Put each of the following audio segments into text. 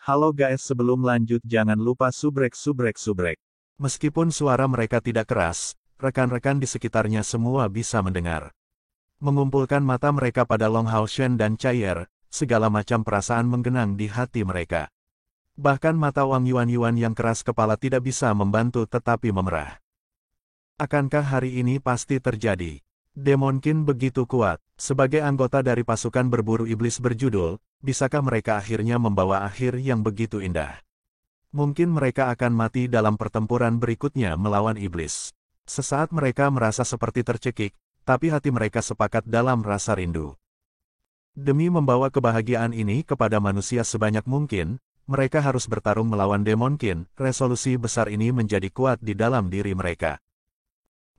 Halo guys, sebelum lanjut jangan lupa subrek. Meskipun suara mereka tidak keras, rekan-rekan di sekitarnya semua bisa mendengar. Mengumpulkan mata mereka pada Long Hao Shen dan Chai'er, segala macam perasaan menggenang di hati mereka. Bahkan mata Wang Yuan yang keras kepala tidak bisa membantu tetapi memerah. Akankah hari ini pasti terjadi? Demon King begitu kuat, sebagai anggota dari pasukan berburu iblis berjudul, bisakah mereka akhirnya membawa akhir yang begitu indah? Mungkin mereka akan mati dalam pertempuran berikutnya melawan iblis. Sesaat mereka merasa seperti tercekik, tapi hati mereka sepakat dalam rasa rindu. Demi membawa kebahagiaan ini kepada manusia sebanyak mungkin, mereka harus bertarung melawan Demon King. Resolusi besar ini menjadi kuat di dalam diri mereka.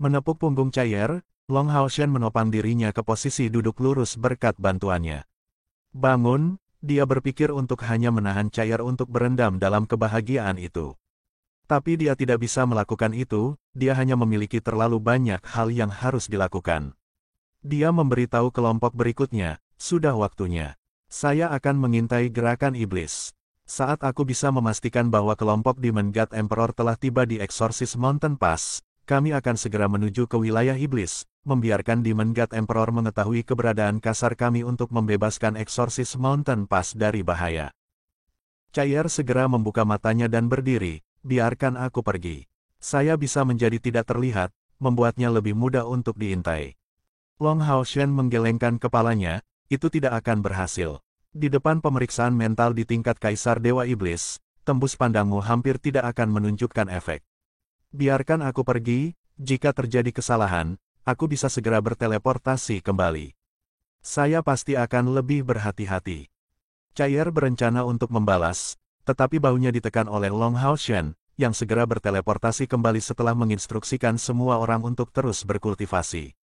Menepuk punggung Chai'er, Long Hao Shen menopang dirinya ke posisi duduk lurus berkat bantuannya. Bangun, dia berpikir untuk hanya menahan Chai'er untuk berendam dalam kebahagiaan itu. Tapi dia tidak bisa melakukan itu, dia hanya memiliki terlalu banyak hal yang harus dilakukan. Dia memberitahu kelompok berikutnya, sudah waktunya. Saya akan mengintai gerakan iblis. Saat aku bisa memastikan bahwa kelompok Demon God Emperor telah tiba di Exorcist Mountain Pass, kami akan segera menuju ke wilayah iblis, membiarkan Demon God Emperor mengetahui keberadaan kasar kami untuk membebaskan Exorcist Mountain Pass dari bahaya. Chai'er segera membuka matanya dan berdiri, biarkan aku pergi. Saya bisa menjadi tidak terlihat, membuatnya lebih mudah untuk diintai. Long Hao Shen menggelengkan kepalanya, itu tidak akan berhasil. Di depan pemeriksaan mental di tingkat Kaisar Dewa Iblis, tembus pandangmu hampir tidak akan menunjukkan efek. Biarkan aku pergi, jika terjadi kesalahan, aku bisa segera berteleportasi kembali. Saya pasti akan lebih berhati-hati. Chai'er berencana untuk membalas, tetapi bahunya ditekan oleh Long Hao Shen, yang segera berteleportasi kembali setelah menginstruksikan semua orang untuk terus berkultivasi.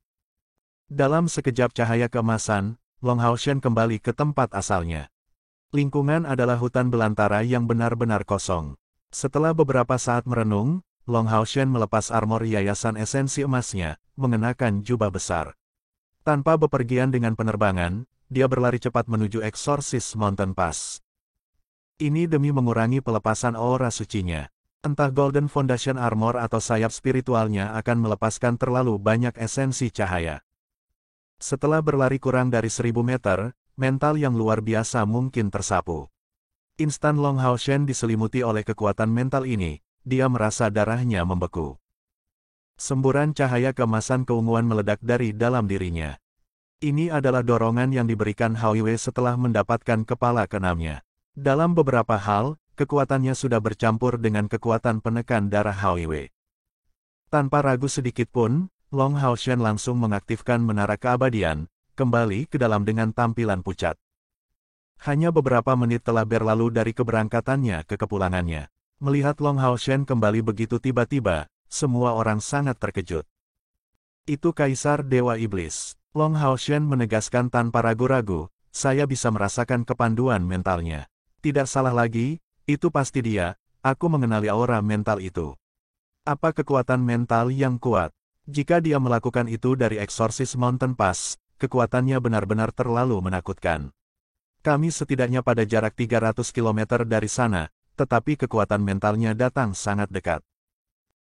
Dalam sekejap cahaya keemasan, Long Hao Shen kembali ke tempat asalnya. Lingkungan adalah hutan belantara yang benar-benar kosong. Setelah beberapa saat merenung, Long Hao Shen melepas armor yayasan esensi emasnya, mengenakan jubah besar. Tanpa bepergian dengan penerbangan, dia berlari cepat menuju Exorcist Mountain Pass. Ini demi mengurangi pelepasan aura sucinya. Entah Golden Foundation Armor atau sayap spiritualnya akan melepaskan terlalu banyak esensi cahaya. Setelah berlari kurang dari 1000 meter, mental yang luar biasa mungkin tersapu. Instan Long Hao Shen diselimuti oleh kekuatan mental ini. Dia merasa darahnya membeku. Semburan cahaya keemasan keunguan meledak dari dalam dirinya. Ini adalah dorongan yang diberikan Hao Yue setelah mendapatkan kepala keenamnya. Dalam beberapa hal, kekuatannya sudah bercampur dengan kekuatan penekan darah Hao Yue. Tanpa ragu sedikit pun, Long Hao Shen langsung mengaktifkan menara keabadian, kembali ke dalam dengan tampilan pucat. Hanya beberapa menit telah berlalu dari keberangkatannya ke kepulangannya. Melihat Long Hao Shen kembali begitu tiba-tiba, semua orang sangat terkejut. Itu Kaisar Dewa Iblis. Long Hao Shen menegaskan tanpa ragu-ragu, saya bisa merasakan kepanduan mentalnya. Tidak salah lagi, itu pasti dia, aku mengenali aura mental itu. Apa kekuatan mental yang kuat? Jika dia melakukan itu dari Exorcist Mountain Pass, kekuatannya benar-benar terlalu menakutkan. Kami setidaknya pada jarak 300 km dari sana, tetapi kekuatan mentalnya datang sangat dekat.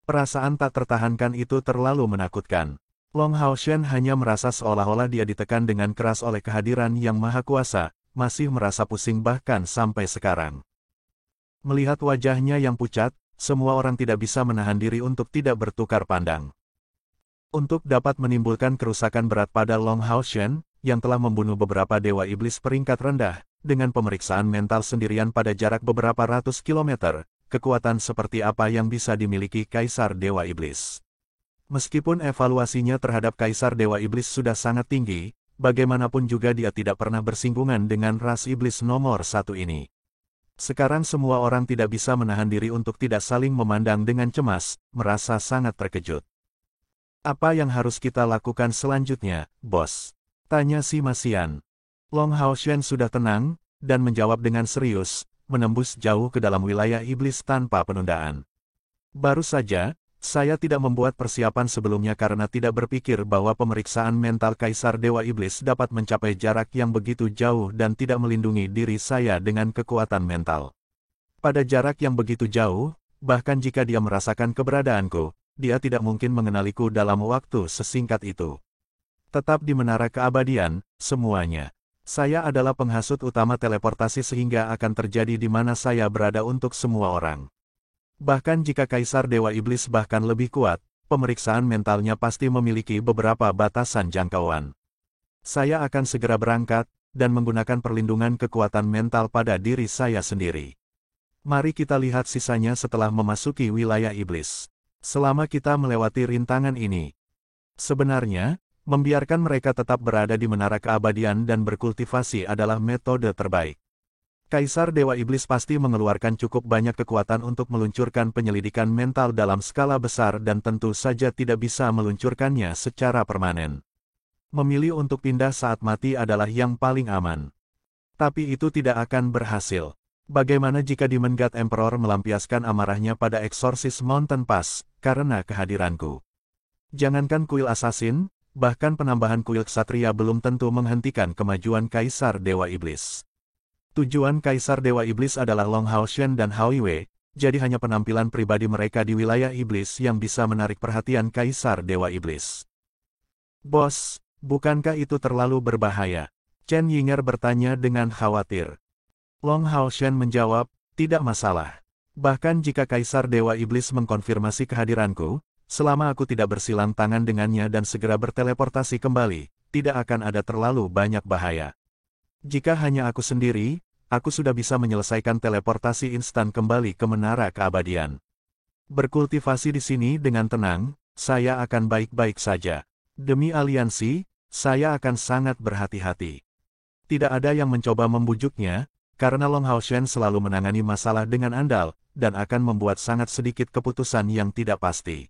Perasaan tak tertahankan itu terlalu menakutkan. Long Hao Shen hanya merasa seolah-olah dia ditekan dengan keras oleh kehadiran yang maha kuasa, masih merasa pusing bahkan sampai sekarang. Melihat wajahnya yang pucat, semua orang tidak bisa menahan diri untuk tidak bertukar pandang. Untuk dapat menimbulkan kerusakan berat pada Long Hao Shen, yang telah membunuh beberapa dewa iblis peringkat rendah, dengan pemeriksaan mental sendirian pada jarak beberapa ratus kilometer, kekuatan seperti apa yang bisa dimiliki Kaisar Dewa Iblis. Meskipun evaluasinya terhadap Kaisar Dewa Iblis sudah sangat tinggi, bagaimanapun juga dia tidak pernah bersinggungan dengan ras iblis nomor 1 ini. Sekarang semua orang tidak bisa menahan diri untuk tidak saling memandang dengan cemas, merasa sangat terkejut. Apa yang harus kita lakukan selanjutnya, bos? Tanya si Masian. Long Hao Shen sudah tenang, dan menjawab dengan serius, menembus jauh ke dalam wilayah iblis tanpa penundaan. Baru saja, saya tidak membuat persiapan sebelumnya karena tidak berpikir bahwa pemeriksaan mental Kaisar Dewa Iblis dapat mencapai jarak yang begitu jauh dan tidak melindungi diri saya dengan kekuatan mental. Pada jarak yang begitu jauh, bahkan jika dia merasakan keberadaanku, dia tidak mungkin mengenaliku dalam waktu sesingkat itu. Tetap di menara keabadian, semuanya. Saya adalah penghasut utama teleportasi sehingga akan terjadi di mana saya berada untuk semua orang. Bahkan jika Kaisar Dewa Iblis bahkan lebih kuat, pemeriksaan mentalnya pasti memiliki beberapa batasan jangkauan. Saya akan segera berangkat, dan menggunakan perlindungan kekuatan mental pada diri saya sendiri. Mari kita lihat sisanya setelah memasuki wilayah iblis. Selama kita melewati rintangan ini, sebenarnya, membiarkan mereka tetap berada di menara keabadian dan berkultivasi adalah metode terbaik. Kaisar Dewa Iblis pasti mengeluarkan cukup banyak kekuatan untuk meluncurkan penyelidikan mental dalam skala besar dan tentu saja tidak bisa meluncurkannya secara permanen. Memilih untuk pindah saat mati adalah yang paling aman. Tapi itu tidak akan berhasil. Bagaimana jika Demon God Emperor melampiaskan amarahnya pada Exorcist Mountain Pass, karena kehadiranku? Jangankan kuil assassin, bahkan penambahan kuil ksatria belum tentu menghentikan kemajuan Kaisar Dewa Iblis. Tujuan Kaisar Dewa Iblis adalah Long Hao Shen dan Hao Yue, jadi hanya penampilan pribadi mereka di wilayah iblis yang bisa menarik perhatian Kaisar Dewa Iblis. Bos, bukankah itu terlalu berbahaya? Chen Yinger bertanya dengan khawatir. Long Hao Shen menjawab, tidak masalah. Bahkan jika Kaisar Dewa Iblis mengkonfirmasi kehadiranku, selama aku tidak bersilang tangan dengannya dan segera berteleportasi kembali, tidak akan ada terlalu banyak bahaya. Jika hanya aku sendiri, aku sudah bisa menyelesaikan teleportasi instan kembali ke menara keabadian. Berkultivasi di sini dengan tenang, saya akan baik-baik saja. Demi aliansi, saya akan sangat berhati-hati. Tidak ada yang mencoba membujuknya, karena Long Hao Shen selalu menangani masalah dengan andal, dan akan membuat sangat sedikit keputusan yang tidak pasti.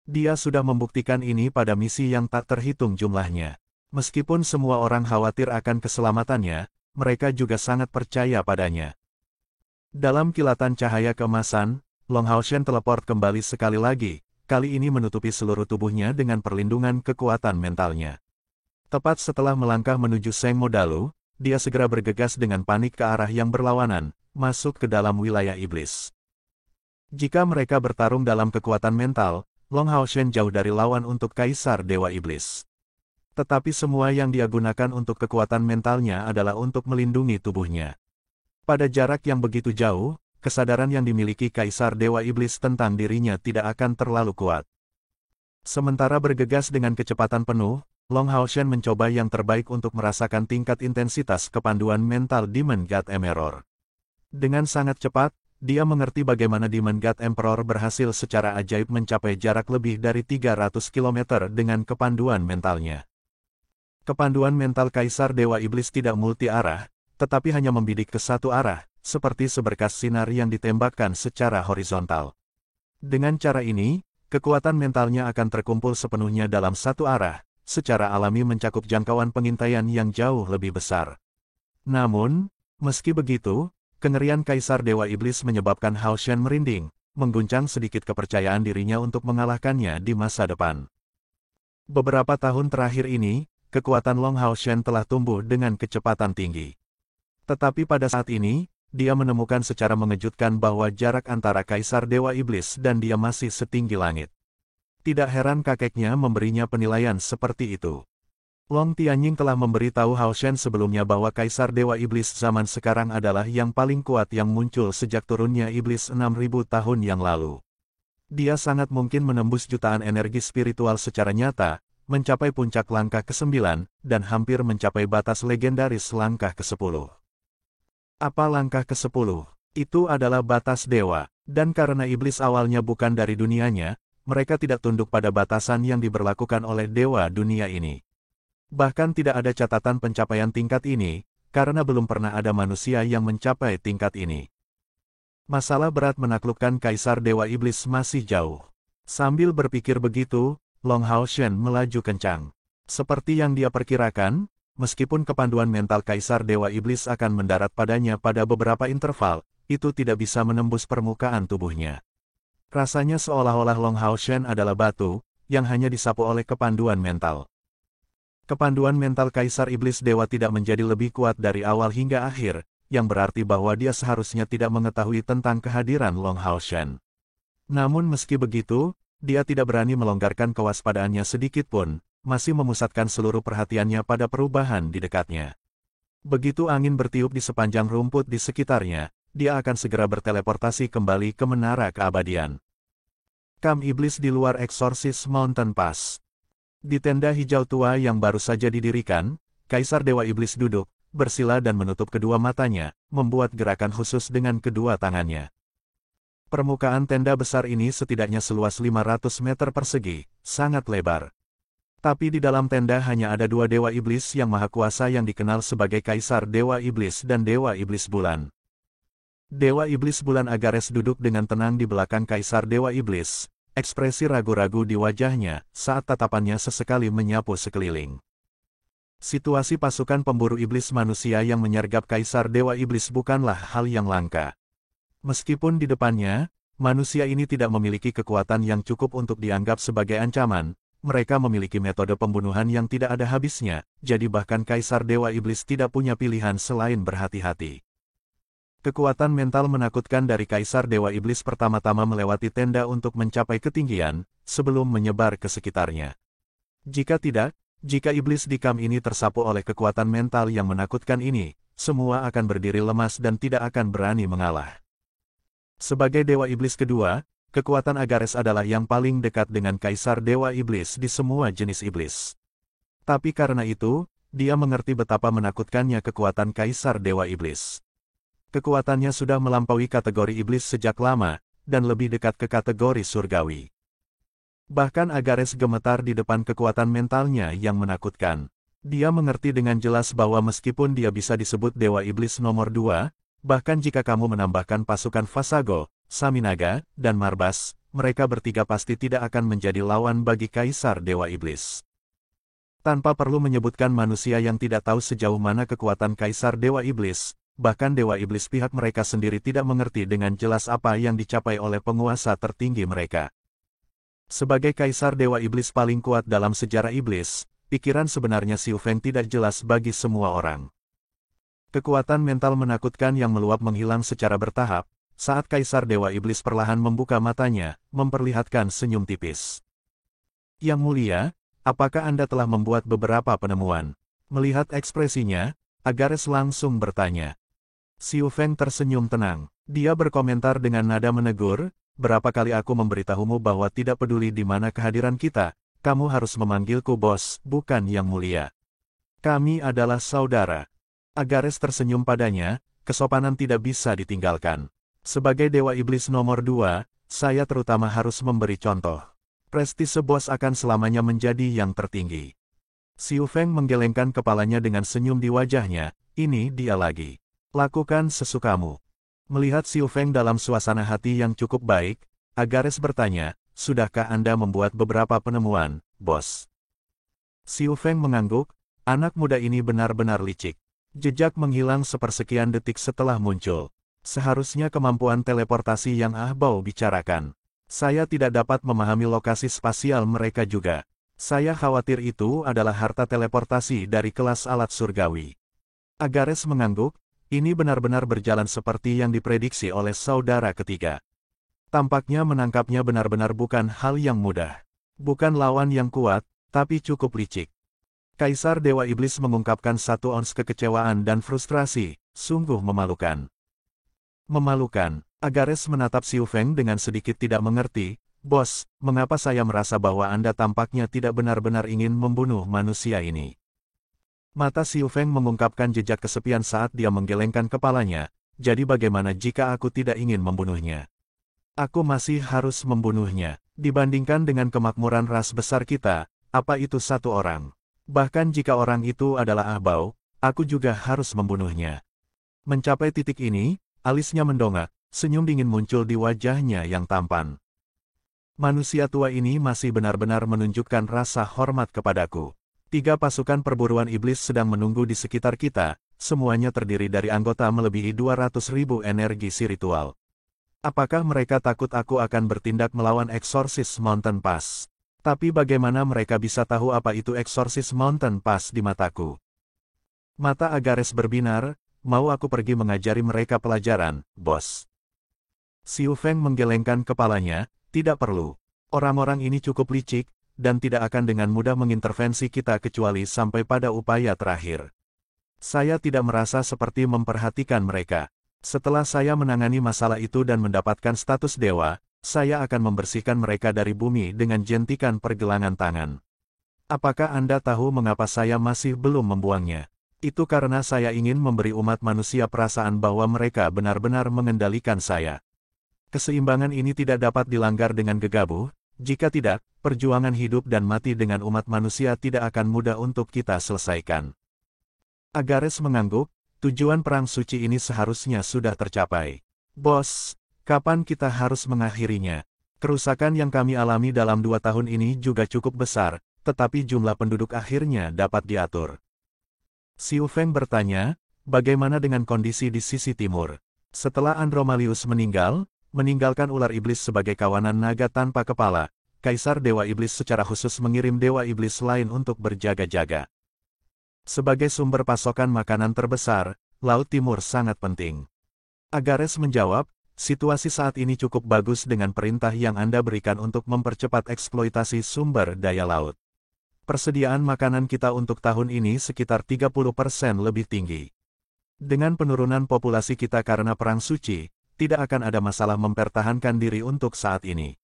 Dia sudah membuktikan ini pada misi yang tak terhitung jumlahnya. Meskipun semua orang khawatir akan keselamatannya, mereka juga sangat percaya padanya. Dalam kilatan cahaya keemasan, Long Hao Shen teleport kembali sekali lagi, kali ini menutupi seluruh tubuhnya dengan perlindungan kekuatan mentalnya. Tepat setelah melangkah menuju Seng Modalu, dia segera bergegas dengan panik ke arah yang berlawanan, masuk ke dalam wilayah iblis. Jika mereka bertarung dalam kekuatan mental, Long Hao Shen jauh dari lawan untuk Kaisar Dewa Iblis. Tetapi semua yang dia gunakan untuk kekuatan mentalnya adalah untuk melindungi tubuhnya. Pada jarak yang begitu jauh, kesadaran yang dimiliki Kaisar Dewa Iblis tentang dirinya tidak akan terlalu kuat. Sementara bergegas dengan kecepatan penuh, Long Hao Shen mencoba yang terbaik untuk merasakan tingkat intensitas kepanduan mental Demon God Emperor. Dengan sangat cepat, dia mengerti bagaimana Demon God Emperor berhasil secara ajaib mencapai jarak lebih dari 300 km dengan kepanduan mentalnya. Kepanduan mental Kaisar Dewa Iblis tidak multi-arah, tetapi hanya membidik ke satu arah, seperti seberkas sinar yang ditembakkan secara horizontal. Dengan cara ini, kekuatan mentalnya akan terkumpul sepenuhnya dalam satu arah, secara alami mencakup jangkauan pengintaian yang jauh lebih besar. Namun, meski begitu, kengerian Kaisar Dewa Iblis menyebabkan Hao Shen merinding, mengguncang sedikit kepercayaan dirinya untuk mengalahkannya di masa depan. Beberapa tahun terakhir ini, kekuatan Long Hao Shen telah tumbuh dengan kecepatan tinggi. Tetapi pada saat ini, dia menemukan secara mengejutkan bahwa jarak antara Kaisar Dewa Iblis dan dia masih setinggi langit. Tidak heran kakeknya memberinya penilaian seperti itu. Long Tianying telah memberitahu Hao Shen sebelumnya bahwa Kaisar Dewa Iblis zaman sekarang adalah yang paling kuat yang muncul sejak turunnya Iblis 6.000 tahun yang lalu. Dia sangat mungkin menembus jutaan energi spiritual secara nyata, mencapai puncak langkah ke-9, dan hampir mencapai batas legendaris langkah ke-10. Apa langkah ke-10? Itu adalah batas dewa, dan karena iblis awalnya bukan dari dunianya, mereka tidak tunduk pada batasan yang diberlakukan oleh dewa dunia ini. Bahkan tidak ada catatan pencapaian tingkat ini, karena belum pernah ada manusia yang mencapai tingkat ini. Masalah berat menaklukkan Kaisar Dewa Iblis masih jauh. Sambil berpikir begitu, Long Hao Shen melaju kencang. Seperti yang dia perkirakan, meskipun kepanduan mental Kaisar Dewa Iblis akan mendarat padanya pada beberapa interval, itu tidak bisa menembus permukaan tubuhnya. Rasanya seolah-olah Long Hao Shen adalah batu, yang hanya disapu oleh kepanduan mental. Kepanduan mental Kaisar Iblis Dewa tidak menjadi lebih kuat dari awal hingga akhir, yang berarti bahwa dia seharusnya tidak mengetahui tentang kehadiran Long Hao Shen. Namun meski begitu, dia tidak berani melonggarkan kewaspadaannya sedikit pun, masih memusatkan seluruh perhatiannya pada perubahan di dekatnya. Begitu angin bertiup di sepanjang rumput di sekitarnya, dia akan segera berteleportasi kembali ke menara keabadian. Kamp iblis di luar Exorcist Mountain Pass. Di tenda hijau tua yang baru saja didirikan, Kaisar Dewa Iblis duduk, bersila dan menutup kedua matanya, membuat gerakan khusus dengan kedua tangannya. Permukaan tenda besar ini setidaknya seluas 500 meter persegi, sangat lebar. Tapi di dalam tenda hanya ada dua Dewa Iblis yang maha kuasa yang dikenal sebagai Kaisar Dewa Iblis dan Dewa Iblis Bulan. Dewa Iblis Bulan Agares duduk dengan tenang di belakang Kaisar Dewa Iblis, ekspresi ragu-ragu di wajahnya saat tatapannya sesekali menyapu sekeliling. Situasi pasukan pemburu iblis manusia yang menyergap Kaisar Dewa Iblis bukanlah hal yang langka. Meskipun di depannya, manusia ini tidak memiliki kekuatan yang cukup untuk dianggap sebagai ancaman, mereka memiliki metode pembunuhan yang tidak ada habisnya, jadi bahkan Kaisar Dewa Iblis tidak punya pilihan selain berhati-hati. Kekuatan mental menakutkan dari Kaisar Dewa Iblis pertama-tama melewati tenda untuk mencapai ketinggian, sebelum menyebar ke sekitarnya. Jika tidak, jika iblis di kamp ini tersapu oleh kekuatan mental yang menakutkan ini, semua akan berdiri lemas dan tidak akan berani mengalah. Sebagai Dewa Iblis kedua, kekuatan Agares adalah yang paling dekat dengan Kaisar Dewa Iblis di semua jenis iblis. Tapi karena itu, dia mengerti betapa menakutkannya kekuatan Kaisar Dewa Iblis. Kekuatannya sudah melampaui kategori iblis sejak lama, dan lebih dekat ke kategori surgawi. Bahkan Agares gemetar di depan kekuatan mentalnya yang menakutkan. Dia mengerti dengan jelas bahwa meskipun dia bisa disebut Dewa Iblis nomor 2, bahkan jika kamu menambahkan pasukan Vasago, Saminaga, dan Marbas, mereka bertiga pasti tidak akan menjadi lawan bagi Kaisar Dewa Iblis. Tanpa perlu menyebutkan manusia yang tidak tahu sejauh mana kekuatan Kaisar Dewa Iblis, bahkan Dewa Iblis pihak mereka sendiri tidak mengerti dengan jelas apa yang dicapai oleh penguasa tertinggi mereka. Sebagai Kaisar Dewa Iblis paling kuat dalam sejarah iblis, pikiran sebenarnya Xiu Feng tidak jelas bagi semua orang. Kekuatan mental menakutkan yang meluap menghilang secara bertahap, saat Kaisar Dewa Iblis perlahan membuka matanya, memperlihatkan senyum tipis. Yang mulia, apakah Anda telah membuat beberapa penemuan? Melihat ekspresinya, Agares langsung bertanya. Xiu Feng tersenyum tenang. Dia berkomentar dengan nada menegur, berapa kali aku memberitahumu bahwa tidak peduli di mana kehadiran kita, kamu harus memanggilku bos, bukan yang mulia. Kami adalah saudara. Agares tersenyum padanya, kesopanan tidak bisa ditinggalkan. Sebagai Dewa Iblis nomor 2, saya terutama harus memberi contoh. Prestise bos akan selamanya menjadi yang tertinggi. Xiu Feng menggelengkan kepalanya dengan senyum di wajahnya, ini dia lagi. Lakukan sesukamu. Melihat Xiu Feng dalam suasana hati yang cukup baik, Agares bertanya, sudahkah Anda membuat beberapa penemuan, bos? Xiu Feng mengangguk, anak muda ini benar-benar licik. Jejak menghilang sepersekian detik setelah muncul. Seharusnya kemampuan teleportasi yang Ahbao bicarakan. Saya tidak dapat memahami lokasi spasial mereka juga. Saya khawatir itu adalah harta teleportasi dari kelas alat surgawi. Agares mengangguk. Ini benar-benar berjalan seperti yang diprediksi oleh saudara ketiga. Tampaknya menangkapnya benar-benar bukan hal yang mudah. Bukan lawan yang kuat, tapi cukup licik. Kaisar Dewa Iblis mengungkapkan 1 ons kekecewaan dan frustrasi, sungguh memalukan. Memalukan, Agares menatap Xiu Feng dengan sedikit tidak mengerti, bos, mengapa saya merasa bahwa Anda tampaknya tidak benar-benar ingin membunuh manusia ini? Mata Xiu Feng mengungkapkan jejak kesepian saat dia menggelengkan kepalanya, jadi bagaimana jika aku tidak ingin membunuhnya? Aku masih harus membunuhnya. Dibandingkan dengan kemakmuran ras besar kita, apa itu 1 orang? Bahkan jika orang itu adalah Ahbao, aku juga harus membunuhnya. Mencapai titik ini, alisnya mendongak, senyum dingin muncul di wajahnya yang tampan. Manusia tua ini masih benar-benar menunjukkan rasa hormat kepadaku. 3 pasukan perburuan iblis sedang menunggu di sekitar kita, semuanya terdiri dari anggota melebihi 200.000 energi spiritual. Apakah mereka takut aku akan bertindak melawan Exorcist Mountain Pass? Tapi bagaimana mereka bisa tahu apa itu Exorcist Mountain Pass di mataku? Mata Agares berbinar, mau aku pergi mengajari mereka pelajaran, bos. Xiu Feng menggelengkan kepalanya, tidak perlu. Orang-orang ini cukup licik, dan tidak akan dengan mudah mengintervensi kita kecuali sampai pada upaya terakhir. Saya tidak merasa seperti memperhatikan mereka. Setelah saya menangani masalah itu dan mendapatkan status dewa, saya akan membersihkan mereka dari bumi dengan jentikan pergelangan tangan. Apakah Anda tahu mengapa saya masih belum membuangnya? Itu karena saya ingin memberi umat manusia perasaan bahwa mereka benar-benar mengendalikan saya. Keseimbangan ini tidak dapat dilanggar dengan gegabah, jika tidak, perjuangan hidup dan mati dengan umat manusia tidak akan mudah untuk kita selesaikan. Agares mengangguk, tujuan perang suci ini seharusnya sudah tercapai. Bos, kapan kita harus mengakhirinya? Kerusakan yang kami alami dalam 2 tahun ini juga cukup besar, tetapi jumlah penduduk akhirnya dapat diatur. Xiu Feng bertanya, bagaimana dengan kondisi di sisi timur? Setelah Andromalius meninggalkan ular iblis sebagai kawanan naga tanpa kepala, Kaisar Dewa Iblis secara khusus mengirim Dewa Iblis lain untuk berjaga-jaga. Sebagai sumber pasokan makanan terbesar, Laut Timur sangat penting. Agares menjawab, situasi saat ini cukup bagus dengan perintah yang Anda berikan untuk mempercepat eksploitasi sumber daya laut. Persediaan makanan kita untuk tahun ini sekitar 30% lebih tinggi. Dengan penurunan populasi kita karena perang suci, tidak akan ada masalah mempertahankan diri untuk saat ini.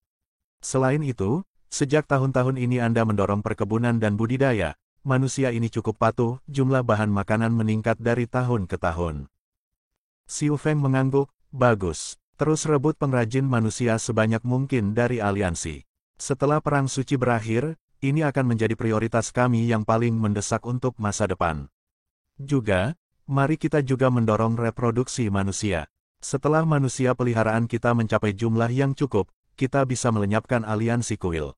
Selain itu, sejak tahun-tahun ini Anda mendorong perkebunan dan budidaya, manusia ini cukup patuh, jumlah bahan makanan meningkat dari tahun ke tahun. Xiu Feng mengangguk, bagus, terus rebut pengrajin manusia sebanyak mungkin dari aliansi. Setelah perang suci berakhir, ini akan menjadi prioritas kami yang paling mendesak untuk masa depan. Juga, mari kita juga mendorong reproduksi manusia. Setelah manusia peliharaan kita mencapai jumlah yang cukup, kita bisa melenyapkan aliansi kuil.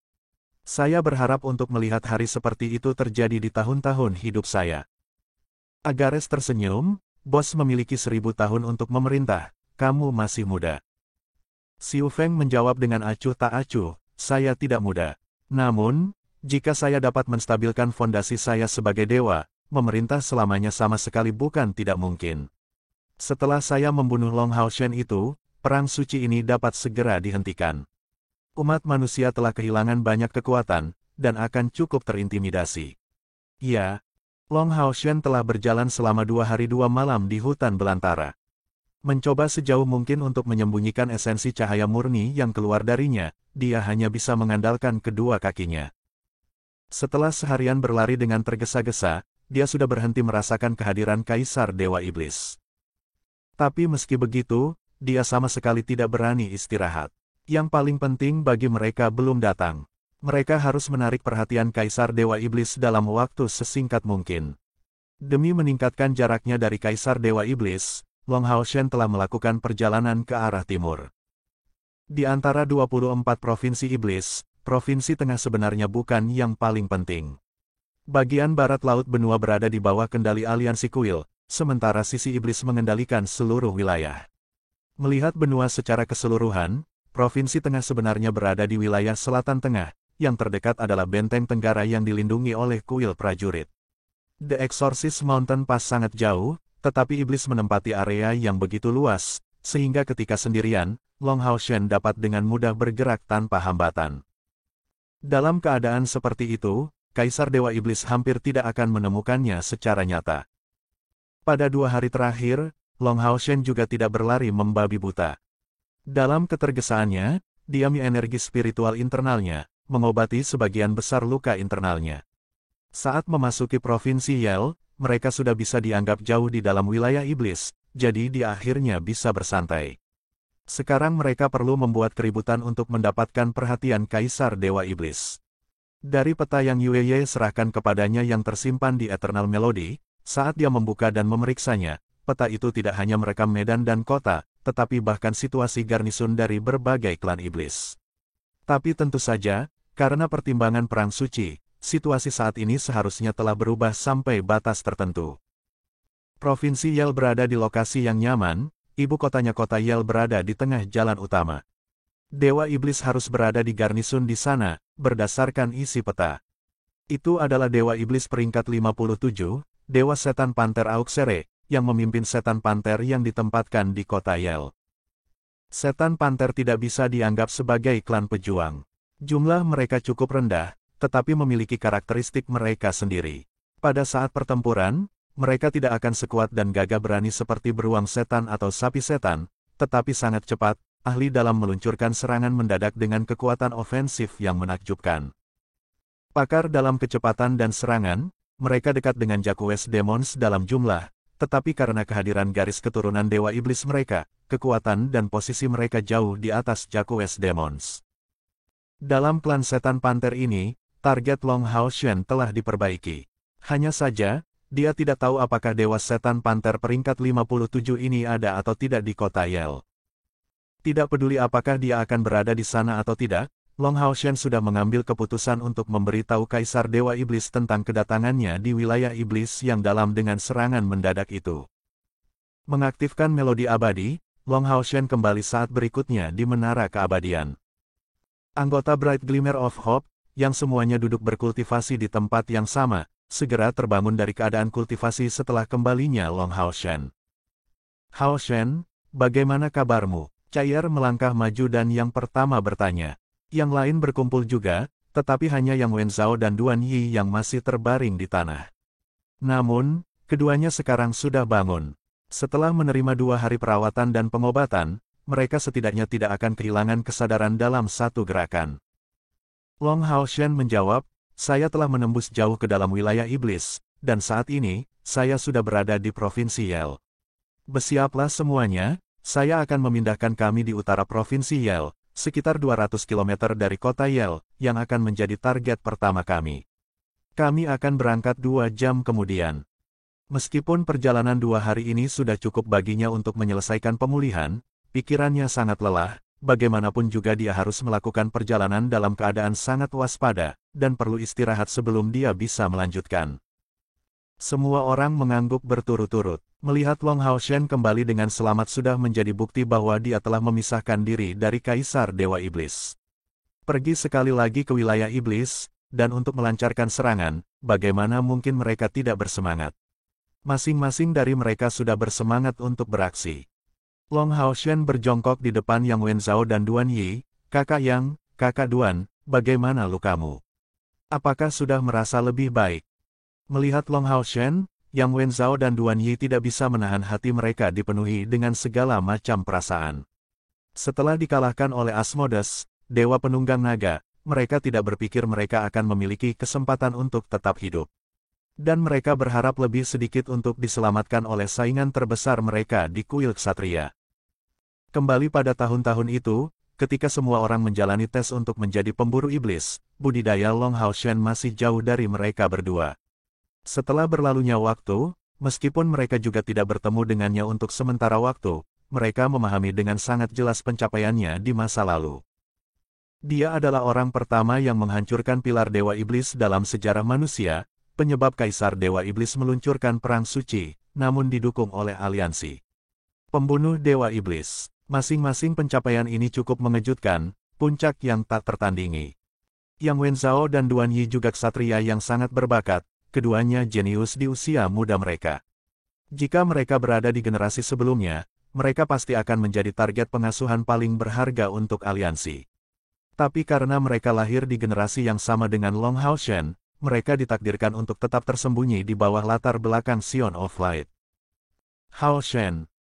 Saya berharap untuk melihat hari seperti itu terjadi di tahun-tahun hidup saya. Agares tersenyum, bos memiliki 1000 tahun untuk memerintah, kamu masih muda. Xiu Feng menjawab dengan acuh tak acuh, saya tidak muda. Namun, jika saya dapat menstabilkan fondasi saya sebagai dewa, memerintah selamanya sama sekali bukan tidak mungkin. Setelah saya membunuh Long Hao Shen itu, perang suci ini dapat segera dihentikan. Umat manusia telah kehilangan banyak kekuatan, dan akan cukup terintimidasi. Ya, Long Hao Shen telah berjalan selama 2 hari 2 malam di hutan belantara. Mencoba sejauh mungkin untuk menyembunyikan esensi cahaya murni yang keluar darinya, dia hanya bisa mengandalkan kedua kakinya. Setelah seharian berlari dengan tergesa-gesa, dia sudah berhenti merasakan kehadiran Kaisar Dewa Iblis. Tapi meski begitu, dia sama sekali tidak berani istirahat. Yang paling penting bagi mereka belum datang. Mereka harus menarik perhatian Kaisar Dewa Iblis dalam waktu sesingkat mungkin. Demi meningkatkan jaraknya dari Kaisar Dewa Iblis, Long Hao Shen telah melakukan perjalanan ke arah timur. Di antara 24 provinsi iblis, provinsi tengah sebenarnya bukan yang paling penting. Bagian barat laut benua berada di bawah kendali aliansi kuil, sementara sisi iblis mengendalikan seluruh wilayah. Melihat benua secara keseluruhan, provinsi tengah sebenarnya berada di wilayah selatan tengah, yang terdekat adalah benteng tenggara yang dilindungi oleh kuil prajurit. The Exorcist Mountain Pass sangat jauh, tetapi iblis menempati area yang begitu luas, sehingga ketika sendirian, Long Hao Shen dapat dengan mudah bergerak tanpa hambatan. Dalam keadaan seperti itu, Kaisar Dewa Iblis hampir tidak akan menemukannya secara nyata. Pada 2 hari terakhir, Long Hao Shen juga tidak berlari membabi buta. Dalam ketergesaannya, diami energi spiritual internalnya, mengobati sebagian besar luka internalnya. Saat memasuki Provinsi Yel, mereka sudah bisa dianggap jauh di dalam wilayah iblis, jadi dia akhirnya bisa bersantai. Sekarang mereka perlu membuat keributan untuk mendapatkan perhatian Kaisar Dewa Iblis. Dari peta yang Yue serahkan kepadanya yang tersimpan di Eternal Melody, saat dia membuka dan memeriksanya, peta itu tidak hanya merekam medan dan kota, tetapi bahkan situasi garnisun dari berbagai klan iblis. Tapi tentu saja, karena pertimbangan perang suci, situasi saat ini seharusnya telah berubah sampai batas tertentu. Provinsi Yel berada di lokasi yang nyaman, ibu kotanya kota Yel berada di tengah jalan utama. Dewa Iblis harus berada di garnisun di sana, berdasarkan isi peta. Itu adalah Dewa Iblis peringkat 57, Dewa Setan Panter Auxerre, yang memimpin setan panter yang ditempatkan di kota Yel. Setan panter tidak bisa dianggap sebagai klan pejuang. Jumlah mereka cukup rendah, tetapi memiliki karakteristik mereka sendiri. Pada saat pertempuran, mereka tidak akan sekuat dan gagah berani seperti beruang setan atau sapi setan, tetapi sangat cepat, ahli dalam meluncurkan serangan mendadak dengan kekuatan ofensif yang menakjubkan. Pakar dalam kecepatan dan serangan, mereka dekat dengan Jacques Demons dalam jumlah, tetapi karena kehadiran garis keturunan Dewa Iblis mereka, kekuatan dan posisi mereka jauh di atas Jacques Demons. Dalam klan setan panter ini, target Long Hao Shen telah diperbaiki. Hanya saja, dia tidak tahu apakah Dewa Setan Panter peringkat 57 ini ada atau tidak di kota Yel. Tidak peduli apakah dia akan berada di sana atau tidak, Long Hao Shen sudah mengambil keputusan untuk memberitahu Kaisar Dewa Iblis tentang kedatangannya di wilayah iblis yang dalam dengan serangan mendadak itu. Mengaktifkan melodi abadi, Long Hao Shen kembali saat berikutnya di Menara Keabadian. Anggota Bright Glimmer of Hope, yang semuanya duduk berkultivasi di tempat yang sama, segera terbangun dari keadaan kultivasi setelah kembalinya Long Hao Shen. Hao Shen, bagaimana kabarmu? Cair melangkah maju dan yang pertama bertanya. Yang lain berkumpul juga, tetapi hanya Yang Wenzhao dan Duan Yi yang masih terbaring di tanah. Namun, keduanya sekarang sudah bangun. Setelah menerima 2 hari perawatan dan pengobatan, mereka setidaknya tidak akan kehilangan kesadaran dalam satu gerakan. Long Hao Shen menjawab, saya telah menembus jauh ke dalam wilayah iblis, dan saat ini, saya sudah berada di Provinsi Yel. Bersiaplah semuanya, saya akan memindahkan kami di utara Provinsi Yel, sekitar 200 km dari kota Yel, yang akan menjadi target pertama kami. Kami akan berangkat 2 jam kemudian. Meskipun perjalanan 2 hari ini sudah cukup baginya untuk menyelesaikan pemulihan, pikirannya sangat lelah, bagaimanapun juga dia harus melakukan perjalanan dalam keadaan sangat waspada, dan perlu istirahat sebelum dia bisa melanjutkan. Semua orang mengangguk berturut-turut. Melihat Long Hao Shen kembali dengan selamat sudah menjadi bukti bahwa dia telah memisahkan diri dari Kaisar Dewa Iblis. Pergi sekali lagi ke wilayah iblis, dan untuk melancarkan serangan, bagaimana mungkin mereka tidak bersemangat? Masing-masing dari mereka sudah bersemangat untuk beraksi. Long Hao Shen berjongkok di depan Yang Wenzhao dan Duan Yi, kakak Yang, kakak Duan, bagaimana lukamu? Apakah sudah merasa lebih baik? Melihat Long Hao Shen, Yang Wenzhao dan Duan Yi tidak bisa menahan hati mereka dipenuhi dengan segala macam perasaan. Setelah dikalahkan oleh Asmodes, Dewa Penunggang Naga, mereka tidak berpikir mereka akan memiliki kesempatan untuk tetap hidup. Dan mereka berharap lebih sedikit untuk diselamatkan oleh saingan terbesar mereka di kuil ksatria. Kembali pada tahun-tahun itu, ketika semua orang menjalani tes untuk menjadi pemburu iblis, budidaya Long Hao Shen masih jauh dari mereka berdua. Setelah berlalunya waktu, meskipun mereka juga tidak bertemu dengannya untuk sementara waktu, mereka memahami dengan sangat jelas pencapaiannya di masa lalu. Dia adalah orang pertama yang menghancurkan pilar Dewa Iblis dalam sejarah manusia, penyebab Kaisar Dewa Iblis meluncurkan perang suci, namun didukung oleh aliansi pembunuh Dewa Iblis. Masing-masing pencapaian ini cukup mengejutkan, puncak yang tak tertandingi. Yang Wenzhao dan Duan Yi juga ksatria yang sangat berbakat, keduanya jenius di usia muda mereka. Jika mereka berada di generasi sebelumnya, mereka pasti akan menjadi target pengasuhan paling berharga untuk aliansi. Tapi karena mereka lahir di generasi yang sama dengan Long Hao Shen, mereka ditakdirkan untuk tetap tersembunyi di bawah latar belakang Sion of Light. Hao Shen,